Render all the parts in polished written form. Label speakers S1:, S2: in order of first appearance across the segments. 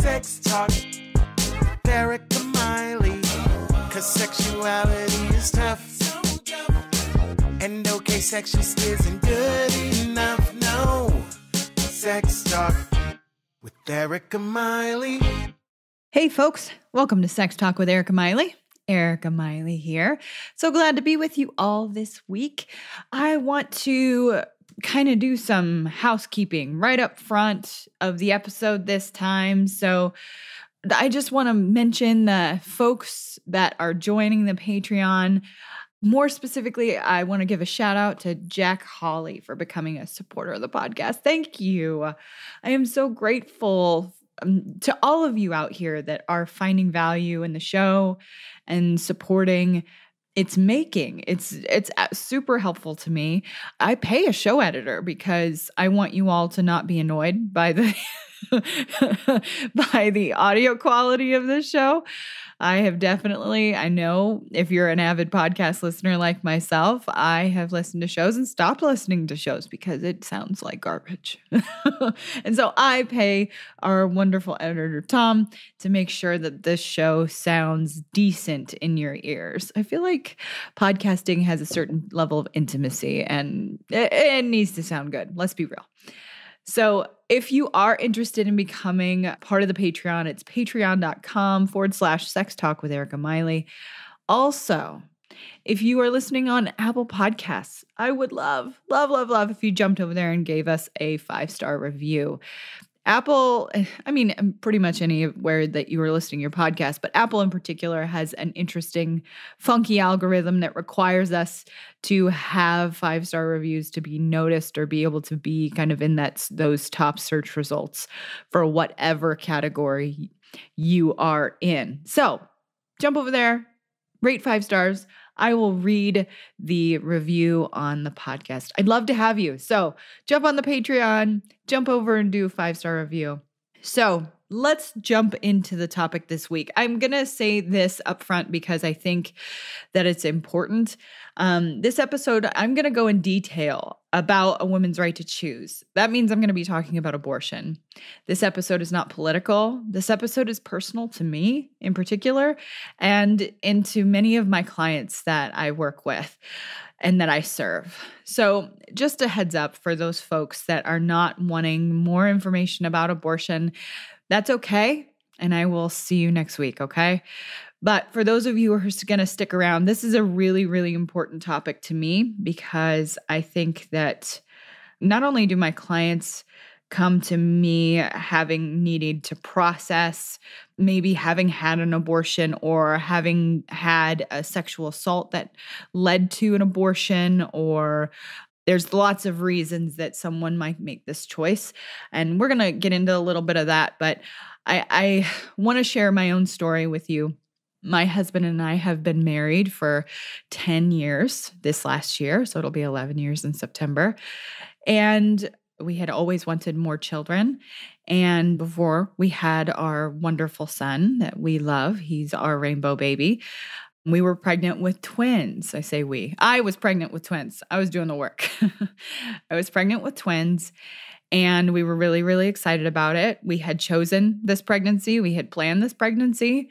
S1: Sex Talk, Erica Miley. 'Cause sexuality is tough. And okay, sex just isn't good enough, no. Sex Talk with Erica Miley.
S2: Hey folks, welcome to Sex Talk with Erica Miley. Erica Miley here. So glad to be with you all this week. I want to kind of do some housekeeping right up front of the episode this time. So I just want to mention the folks that are joining the Patreon. More specifically, I want to give a shout out to Jack Hawley for becoming a supporter of the podcast. Thank you. I am so grateful to all of you out here that are finding value in the show and supporting its making. It's super helpful to me. I pay a show editor because I want you all to not be annoyed by the by the audio quality of this show. I know if you're an avid podcast listener like myself, I have listened to shows and stopped listening to shows because it sounds like garbage. And so I pay our wonderful editor, Tom, to make sure that this show sounds decent in your ears. I feel like podcasting has a certain level of intimacy and it needs to sound good. Let's be real. So if you are interested in becoming part of the Patreon, it's patreon.com/Sex Talk with Erica Miley. Also, if you are listening on Apple Podcasts, I would love if you jumped over there and gave us a 5-star review. Apple, pretty much anywhere that you are listening to your podcast, but Apple in particular has an interesting, funky algorithm that requires us to have 5-star reviews to be noticed or be able to be kind of in those top search results for whatever category you are in. So jump over there, rate 5 stars. I will read the review on the podcast. I'd love to have you. So jump on the Patreon, jump over and do a 5-star review. So let's jump into the topic this week. I'm going to say this up front because I think that it's important. This episode, I'm going to go in detail about a woman's right to choose. That means I'm going to be talking about abortion. This episode is not political. This episode is personal to me in particular and into many of my clients that I work with and that I serve. So just a heads up for those folks that are not wanting more information about abortion, that's okay. And I will see you next week, okay? But for those of you who are going to stick around, this is a really, really important topic to me because I think that not only do my clients come to me having needed to process, maybe having had an abortion or having had a sexual assault that led to an abortion, or there's lots of reasons that someone might make this choice. And we're going to get into a little bit of that, but I want to share my own story with you. My husband and I have been married for 10 years this last year, so it'll be 11 years in September. And we had always wanted more children. And before we had our wonderful son that we love, he's our rainbow baby, we were pregnant with twins. I say we. I was pregnant with twins. I was doing the work. I was pregnant with twins. And we were really, really excited about it. We had chosen this pregnancy. We had planned this pregnancy.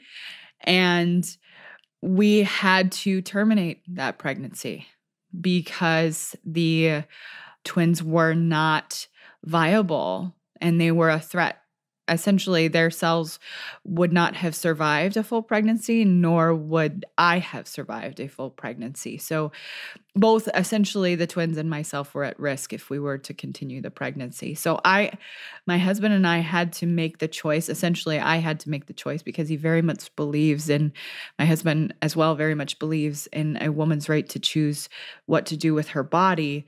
S2: And we had to terminate that pregnancy because the twins were not viable and they were a threat. Essentially, their cells would not have survived a full pregnancy, nor would I have survived a full pregnancy. So both essentially the twins and myself were at risk if we were to continue the pregnancy. So my husband and I had to make the choice. Essentially, I had to make the choice because he very much believes in, my husband as well very much believes in a woman's right to choose what to do with her body.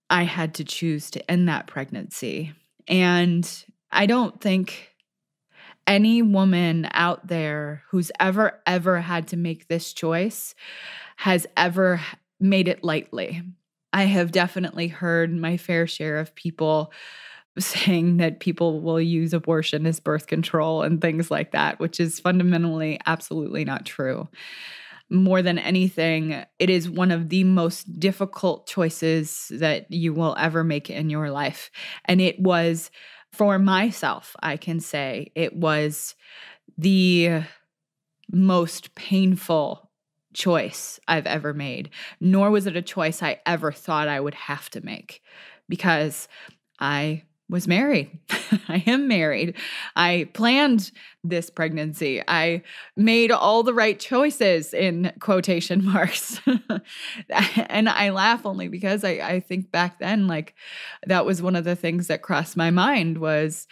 S2: I had to choose to end that pregnancy. And I don't think any woman out there who's ever had to make this choice has ever made it lightly. I have definitely heard my fair share of people saying that people will use abortion as birth control and things like that, which is fundamentally absolutely not true. More than anything, it is one of the most difficult choices that you will ever make in your life. And it was For myself, I can say it was the most painful choice I've ever made, nor was it a choice I ever thought I would have to make, because I was married. I am married. I planned this pregnancy. I made all the right choices in quotation marks. And I laugh only because I think back then, like, that was one of the things that crossed my mind was,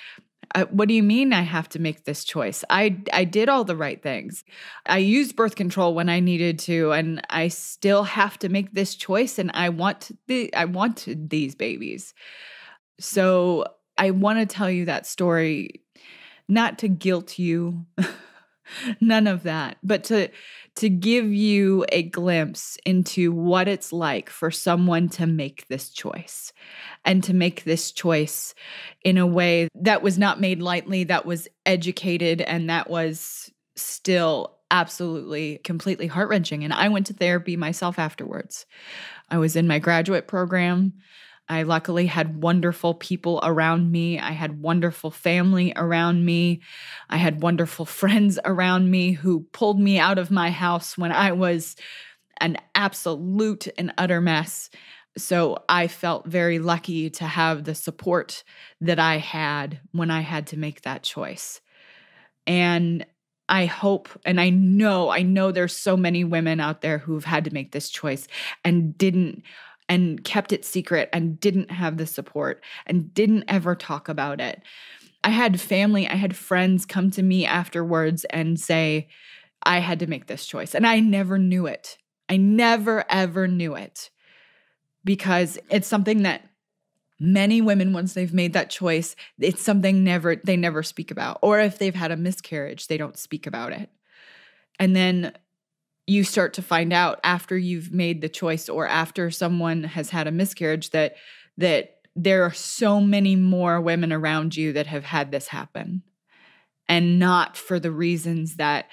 S2: what do you mean I have to make this choice? I did all the right things. I used birth control when I needed to, and I still have to make this choice, and I want these babies. So I want to tell you that story, not to guilt you, none of that, but to give you a glimpse into what it's like for someone to make this choice, and to make this choice in a way that was not made lightly, that was educated, and that was still absolutely, completely heart-wrenching. And I went to therapy myself afterwards. I was in my graduate program. I luckily had wonderful people around me. I had wonderful family around me. I had wonderful friends around me who pulled me out of my house when I was an absolute and utter mess. So I felt very lucky to have the support that I had when I had to make that choice. And I hope, and I know there's so many women out there who've had to make this choice and kept it secret and didn't have the support and didn't ever talk about it. I had friends come to me afterwards and say, I had to make this choice. And I never knew it. I never, ever knew it, because it's something that many women, once they've made that choice, it's something they never speak about. Or if they've had a miscarriage, they don't speak about it. And then you start to find out after you've made the choice, or after someone has had a miscarriage, that there are so many more women around you that have had this happen, and not for the reasons that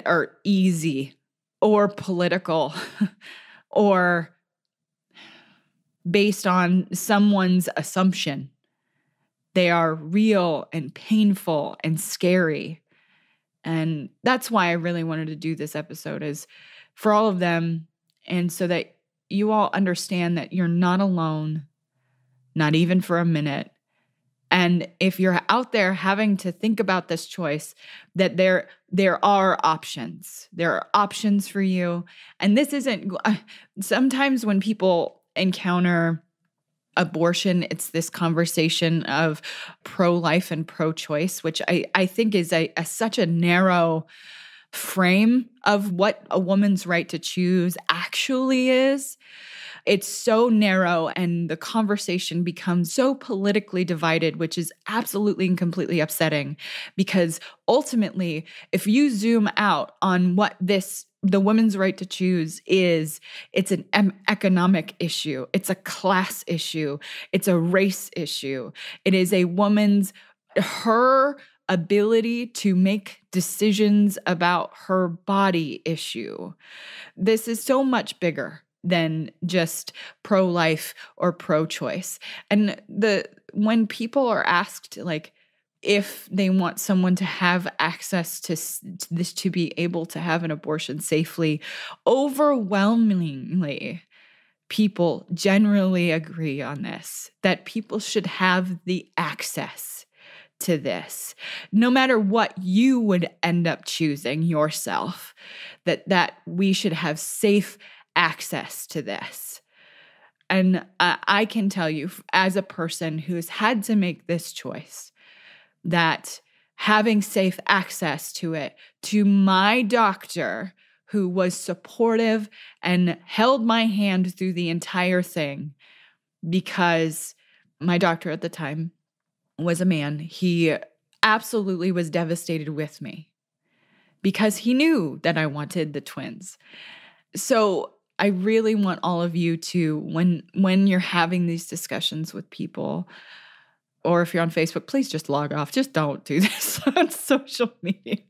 S2: are easy or political or based on someone's assumption. They are real and painful and scary. And that's why I really wanted to do this episode, is for all of them, and so that you all understand that you're not alone, not even for a minute. And if you're out there having to think about this choice, that there are options. There are options for you. And this isn't, sometimes when people encounter abortion, it's this conversation of pro-life and pro-choice, which I think is such a narrow frame of what a woman's right to choose actually is. It's so narrow, and the conversation becomes so politically divided, which is absolutely and completely upsetting, because ultimately, if you zoom out on what the woman's right to choose is, it's an economic issue. It's a class issue. It's a race issue. It is a woman's, her ability to make decisions about her body issue. This is so much bigger than just pro-life or pro-choice. And when people are asked, like, if they want someone to have access to this, to be able to have an abortion safely, overwhelmingly, people generally agree on this, that people should have the access to this, no matter what you would end up choosing yourself, that we should have safe access to this. And I can tell you, as a person who's had to make this choice, that having safe access to it, to my doctor, who was supportive and held my hand through the entire thing, because my doctor at the time was a man. He absolutely was devastated with me because he knew that I wanted the twins. So I really want all of you to, when you're having these discussions with people, or if you're on Facebook, please just log off. Just don't do this on social media.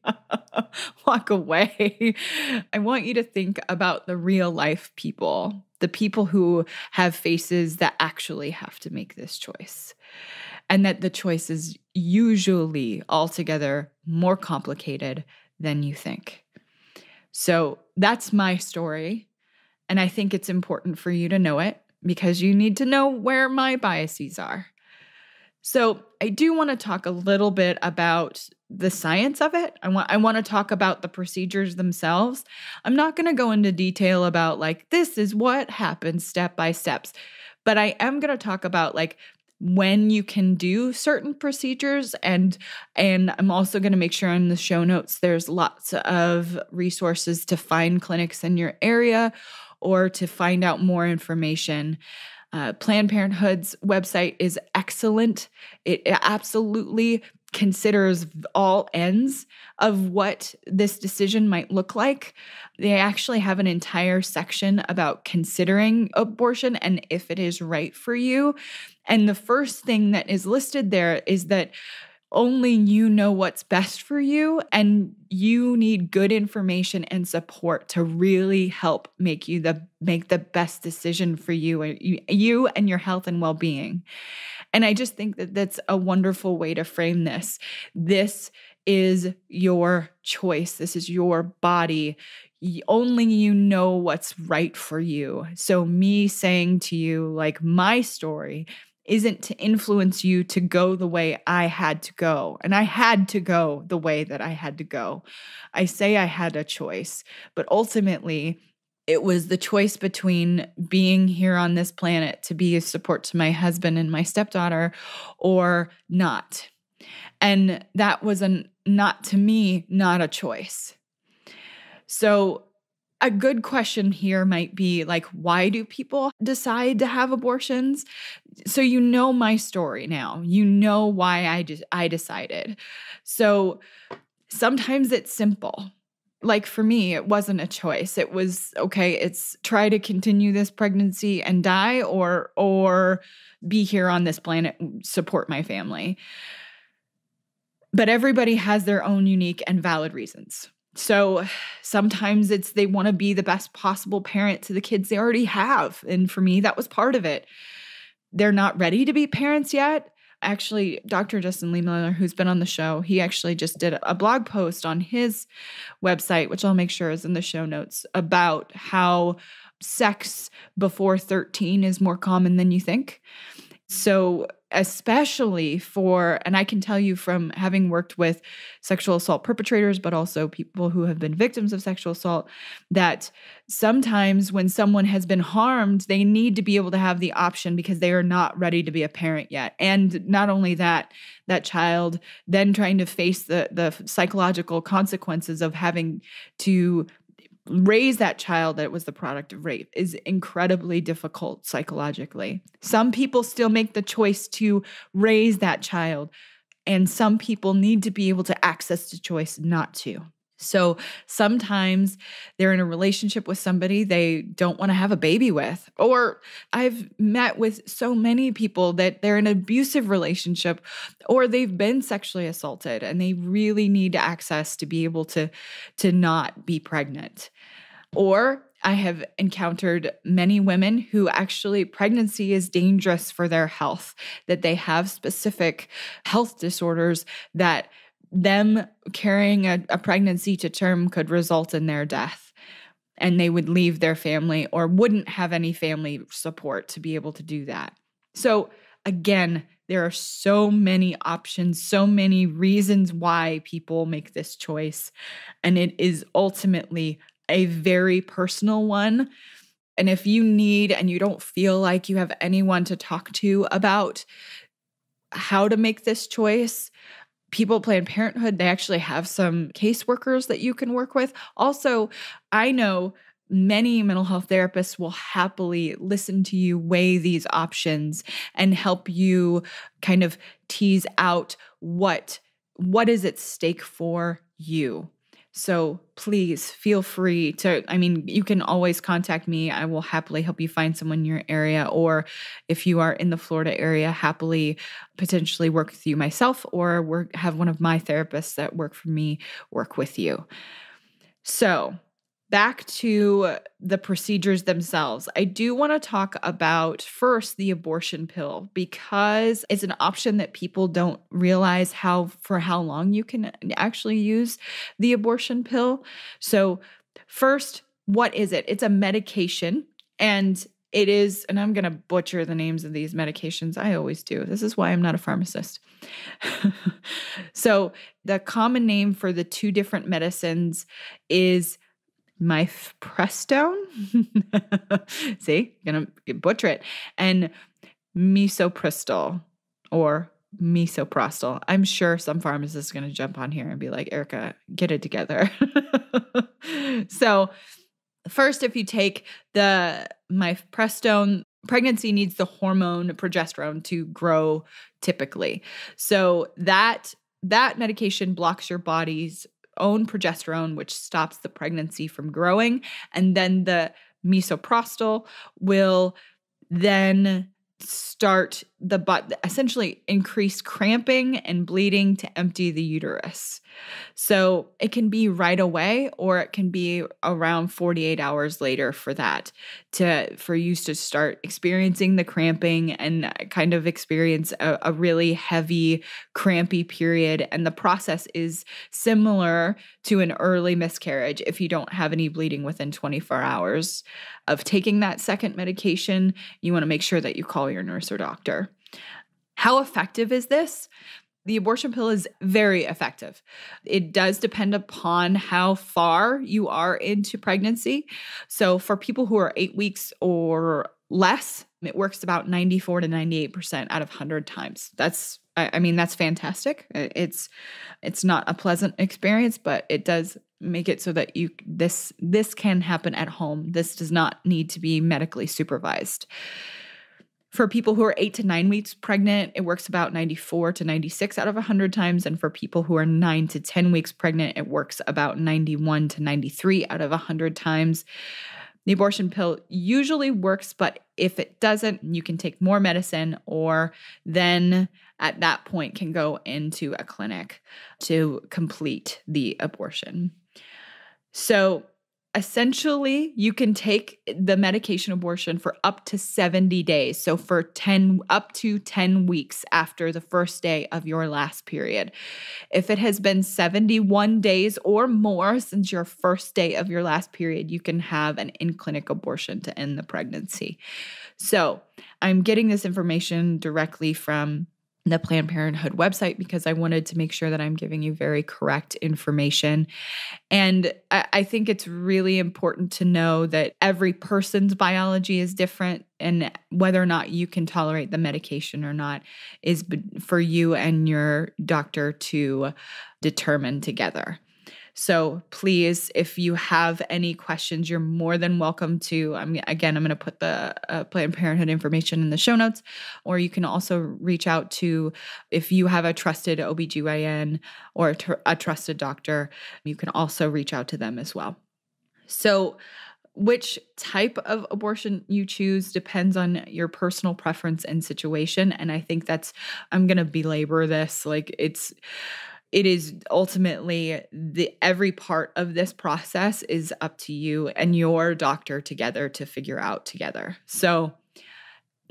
S2: Walk away. I want you to think about the real life people, the people who have faces that actually have to make this choice. and that the choice is usually altogether more complicated than you think. So that's my story. And I think it's important for you to know it because you need to know where my biases are. So I do want to talk a little bit about the science of it. I want to talk about the procedures themselves. I'm not going to go into detail about like, this is what happens step by steps, but I am going to talk about like when you can do certain procedures. And I'm also going to make sure in the show notes, there's lots of resources to find clinics in your area or to find out more information. Planned Parenthood's website is excellent. It absolutely considers all ends of what this decision might look like. They actually have an entire section about considering abortion and if it is right for you. And the first thing that is listed there is that only you know what's best for you, and you need good information and support to really help make the best decision for you and your health and well-being. And I just think that that's a wonderful way to frame this. This is your choice. This is your body. Only you know what's right for you. So me saying to you, like, my story isn't to influence you to go the way I had to go. And I had to go the way that I had to go. I say I had a choice, but ultimately it was the choice between being here on this planet to be a support to my husband and my stepdaughter or not. And that was not a choice. So a good question here might be like, why do people decide to have abortions? So you know my story now. You know why I decided. So sometimes it's simple. Like for me, it wasn't a choice. It was, okay, it's try to continue this pregnancy and die or be here on this planet, support my family. But everybody has their own unique and valid reasons. So sometimes it's they want to be the best possible parent to the kids they already have. And for me, that was part of it. They're not ready to be parents yet. Actually, Dr. Justin Lehmiller, who's been on the show, he actually just did a blog post on his website, which I'll make sure is in the show notes, about how sex before 13 is more common than you think. So especially and I can tell you from having worked with sexual assault perpetrators, but also people who have been victims of sexual assault, that sometimes when someone has been harmed, they need to be able to have the option because they are not ready to be a parent yet. And not only that child then trying to face the psychological consequences of having to raise that child that was the product of rape is incredibly difficult psychologically. Some people still make the choice to raise that child, and some people need to be able to access the choice not to. So sometimes they're in a relationship with somebody they don't want to have a baby with. Or I've met with so many people that they're in an abusive relationship or they've been sexually assaulted and they really need access to be able to not be pregnant. Or I have encountered many women who actually pregnancy is dangerous for their health, that they have specific health disorders that them carrying a pregnancy to term could result in their death. And they would leave their family or wouldn't have any family support to be able to do that. So again, there are so many options, so many reasons why people make this choice. And it is ultimately a very personal one. And if you need and you don't feel like you have anyone to talk to about how to make this choice, People Planned Parenthood, they actually have some caseworkers that you can work with. Also, I know many mental health therapists will happily listen to you weigh these options and help you kind of tease out what is at stake for you. So please feel free you can always contact me. I will happily help you find someone in your area. Or if you are in the Florida area, happily potentially work with you myself or have one of my therapists that work for me work with you. So back to the procedures themselves, I do want to talk about first the abortion pill, because it's an option that people don't realize for how long you can actually use the abortion pill. So first, what is it? It's a medication, and it is, and I'm going to butcher the names of these medications. I always do. This is why I'm not a pharmacist. So the common name for the two different medicines is mifepristone. See, I'm going to butcher it. And misoprostol or misoprostol. I'm sure some pharmacist is going to jump on here and be like, Erica, get it together. So first, if you take the mifepristone, pregnancy needs the hormone progesterone to grow typically. So that medication blocks your body's own progesterone, which stops the pregnancy from growing. And then the misoprostol will then start essentially increase cramping and bleeding to empty the uterus. So it can be right away, or it can be around 48 hours later for you to start experiencing the cramping and kind of experience a really heavy, crampy period. And the process is similar to an early miscarriage if you don't have any bleeding within 24 hours of taking that second medication. You want to make sure that you call your nurse or doctor. How effective is this? The abortion pill is very effective. It does depend upon how far you are into pregnancy. So for people who are 8 weeks or less, it works about 94 to 98% out of 100 times. That's fantastic. It's not a pleasant experience, but it does make it so that this can happen at home. This does not need to be medically supervised. For people who are 8 to 9 weeks pregnant, it works about 94 to 96 out of 100 times. And for people who are 9 to 10 weeks pregnant, it works about 91 to 93 out of 100 times. The abortion pill usually works, but if it doesn't, you can take more medicine, or then at that point can go into a clinic to complete the abortion. So essentially, you can take the medication abortion for up to 70 days. So for up to 10 weeks after the first day of your last period. If it has been 71 days or more since your first day of your last period, you can have an in-clinic abortion to end the pregnancy. So I'm getting this information directly from the Planned Parenthood website because I wanted to make sure that I'm giving you very correct information. And I think it's really important to know that every person's biology is different, and whether or not you can tolerate the medication or not is for you and your doctor to determine together. So please, if you have any questions, you're more than welcome to, I'm going to put the Planned Parenthood information in the show notes, or you can also reach out to, if you have a trusted OBGYN or a trusted doctor, you can also reach out to them as well. So which type of abortion you choose depends on your personal preference and situation. And I think I'm going to belabor this, it is ultimately every part of this process is up to you and your doctor together to figure out together. So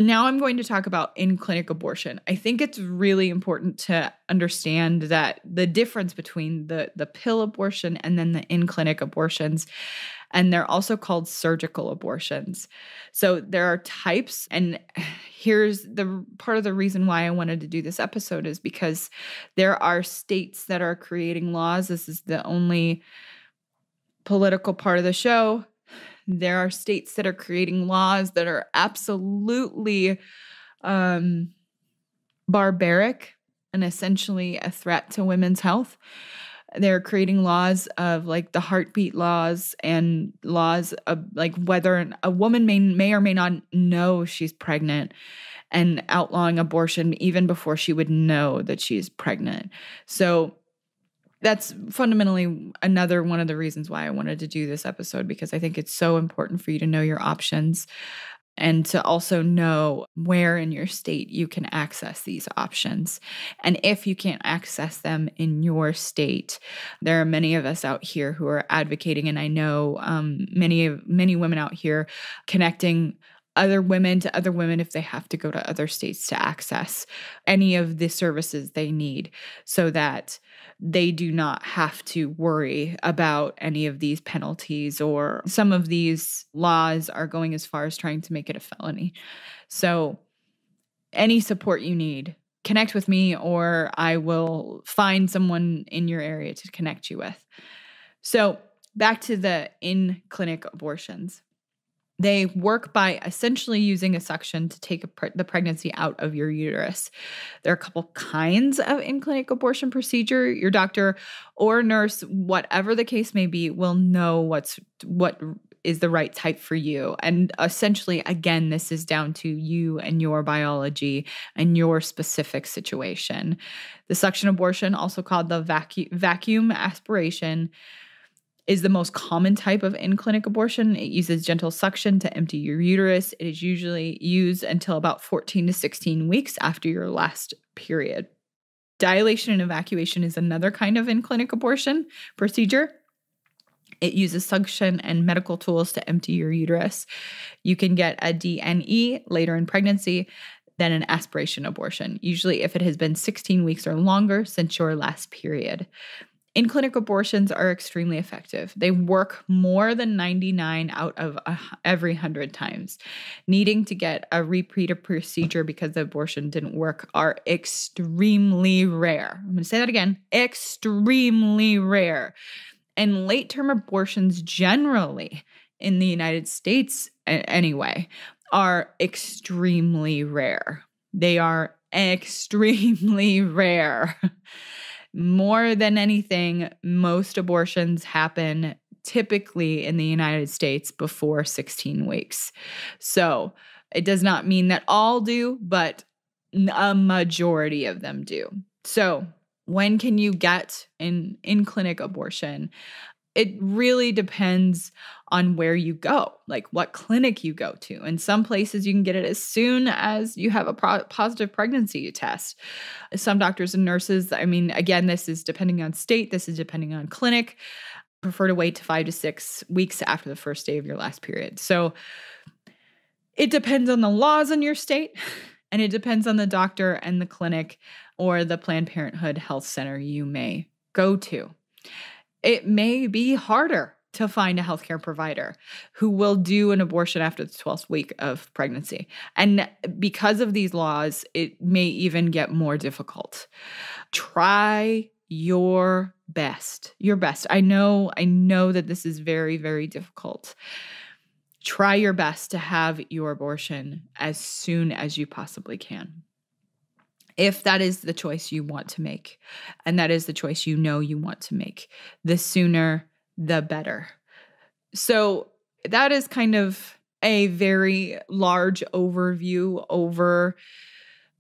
S2: now I'm going to talk about in-clinic abortion. I think it's really important to understand that the difference between the pill abortion and then the in-clinic abortions, and they're also called surgical abortions. So there are types, and here's the part of the reason why I wanted to do this episode is because there are states that are creating laws. This is the only political part of the show. There are states that are creating laws that are absolutely barbaric and essentially a threat to women's health. They're creating laws of the heartbeat laws and laws of whether a woman may or may not know she's pregnant, and outlawing abortion even before she would know that she's pregnant. So that's fundamentally another one of the reasons why I wanted to do this episode, because I think it's so important for you to know your options. and to also know where in your state you can access these options. And if you can't access them in your state, there are many of us out here who are advocating, and I know many women out here connecting other women to other women if they have to go to other states to access any of the services they need, so that they do not have to worry about any of these penalties, or some of these laws are going as far as trying to make it a felony. So any support you need, connect with me, or I will find someone in your area to connect you with. So back to the in-clinic abortions. They work by essentially using a suction to take the pregnancy out of your uterus. There are a couple kinds of in-clinic abortion procedure. Your doctor or nurse, whatever the case may be, will know what is the right type for you. And essentially, again, this is down to you and your biology and your specific situation. The suction abortion, also called the vacuum aspiration, is the most common type of in-clinic abortion. It uses gentle suction to empty your uterus. It is usually used until about 14 to 16 weeks after your last period. Dilation and evacuation is another kind of in-clinic abortion procedure. It uses suction and medical tools to empty your uterus. You can get a DNE later in pregnancy, then an aspiration abortion, usually if it has been 16 weeks or longer since your last period. In-clinic abortions are extremely effective. They work more than 99 out of every 100 times. Needing to get a repeated procedure because the abortion didn't work are extremely rare. I'm going to say that again, extremely rare. And late-term abortions generally in the United States anyway are extremely rare. They are extremely rare. More than anything, most abortions happen typically in the United States before 16 weeks. So it does not mean that all do, but a majority of them do. So when can you get an in-clinic abortion? It really depends on where you go, like what clinic you go to. In some places, you can get it as soon as you have a positive pregnancy test. Some doctors and nurses, I mean, again, this is depending on state, this is depending on clinic, prefer to wait to 5 to 6 weeks after the first day of your last period. So it depends on the laws in your state, and it depends on the doctor and the clinic or the Planned Parenthood health center you may go to. It may be harder to find a healthcare provider who will do an abortion after the 12th week of pregnancy. And because of these laws, it may even get more difficult. Try your best. Your best. I know that this is very, very difficult. Try your best to have your abortion as soon as you possibly can. If that is the choice you want to make, and that is the choice you know you want to make, the sooner, the better. So that is kind of a very large overview over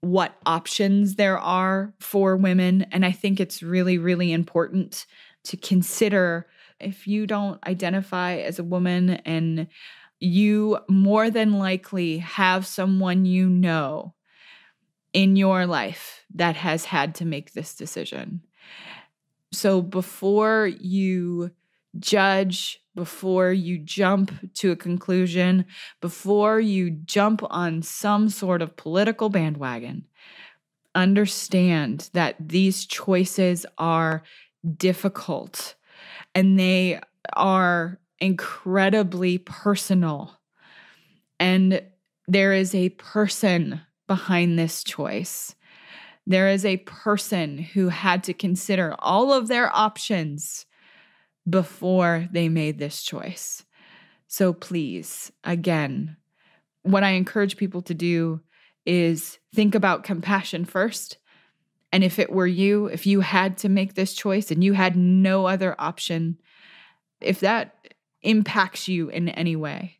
S2: what options there are for women. And I think it's really, really important to consider if you don't identify as a woman and you more than likely have someone you know in your life that has had to make this decision. So before you judge, before you jump to a conclusion, before you jump on some sort of political bandwagon, understand that these choices are difficult and they are incredibly personal. And there is a person behind this choice. There is a person who had to consider all of their options before they made this choice. So please, again, what I encourage people to do is think about compassion first. And if it were you, if you had to make this choice and you had no other option, if that impacts you in any way,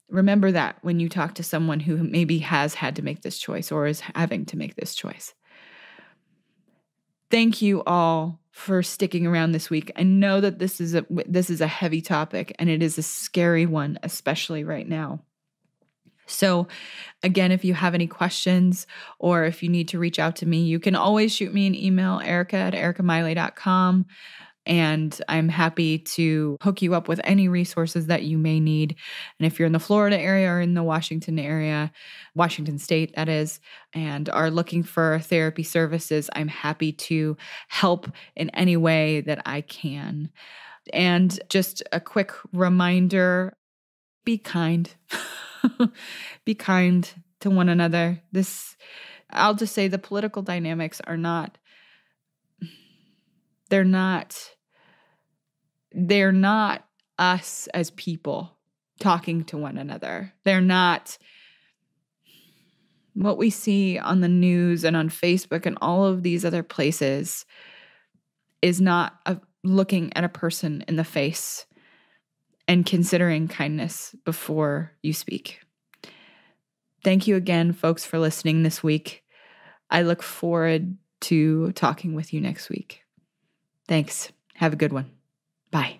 S2: remember that when you talk to someone who maybe has had to make this choice or is having to make this choice. Thank you all for sticking around this week. I know that this is a heavy topic and it is a scary one, especially right now. So again, if you have any questions or if you need to reach out to me, you can always shoot me an email, erica@ericamiley.com. And I'm happy to hook you up with any resources that you may need. And if you're in the Florida area or in the Washington area, Washington State, that is, and are looking for therapy services, I'm happy to help in any way that I can. And just a quick reminder, be kind. Be kind to one another. I'll just say the political dynamics are not, they're not us as people talking to one another. They're not what we see on the news and on Facebook and all of these other places is not looking at a person in the face and considering kindness before you speak. Thank you again, folks, for listening this week. I look forward to talking with you next week. Thanks. Have a good one. Bye.